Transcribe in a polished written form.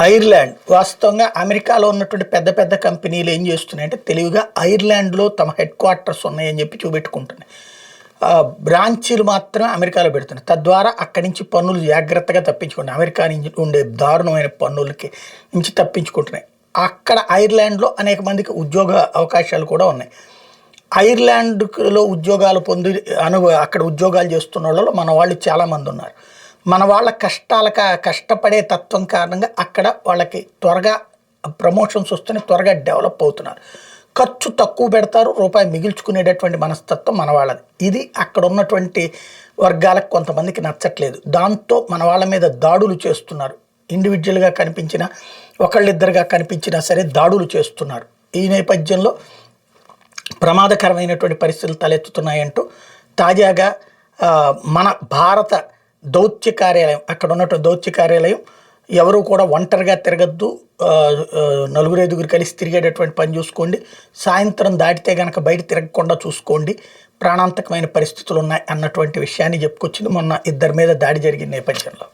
Ireland వాస్తవంగా అమెరికాలో ఉన్నటువంటి పెద్ద పెద్ద కంపెనీలు ఏం చేస్తున్నాయంటే తెలివిగా ఐర్లాండ్లో తమ హెడ్ క్వార్టర్స్ ఉన్నాయని చెప్పి చూపెట్టుకుంటున్నాయి. బ్రాంచీలు మాత్రమే అమెరికాలో పెడుతున్నాయి. తద్వారా అక్కడి నుంచి పన్నులు జాగ్రత్తగా తప్పించుకుంటున్నాయి. అమెరికా నుంచి ఉండే దారుణమైన పన్నులకి నుంచి తప్పించుకుంటున్నాయి. అక్కడ ఐర్లాండ్లో అనేక మందికి ఉద్యోగ అవకాశాలు కూడా ఉన్నాయి. ఐర్లాండ్లో ఉద్యోగాలు పొంది అక్కడ ఉద్యోగాలు చేస్తున్న వాళ్ళలో మన వాళ్ళు చాలామంది ఉన్నారు. మన వాళ్ళ కష్టపడే తత్వం కారణంగా అక్కడ వాళ్ళకి త్వరగా ప్రమోషన్స్ వస్తూనే త్వరగా డెవలప్ అవుతున్నారు. ఖర్చు తక్కువ పెడతారు, రూపాయి మిగిల్చుకునేటటువంటి మనస్తత్వం మన వాళ్ళది. ఇది అక్కడ ఉన్నటువంటి వర్గాలకు కొంతమందికి నచ్చట్లేదు. దాంతో మన వాళ్ళ మీద దాడులు చేస్తున్నారు. ఇండివిజువల్గా కనిపించినా ఒకళ్ళిద్దరుగా కనిపించినా సరే దాడులు చేస్తున్నారు. ఈ నేపథ్యంలో ప్రమాదకరమైనటువంటి పరిస్థితులు తలెత్తుతున్నాయంటూ తాజాగా మన భారత దౌత్య కార్యాలయం, అక్కడ ఉన్నటువంటి దౌత్య కార్యాలయం ఎవరు కూడా ఒంటరిగా తిరగద్దు, నలుగురు ఐదుగురు కలిసి తిరిగేటటువంటి పని చూసుకోండి, సాయంత్రం దాటితే కనుక బయట తిరగకుండా చూసుకోండి, ప్రాణాంతకమైన పరిస్థితులు ఉన్నాయి అన్నటువంటి విషయాన్ని చెప్పుకొచ్చింది మొన్న ఇద్దరి మీద దాడి జరిగిన నేపథ్యంలో.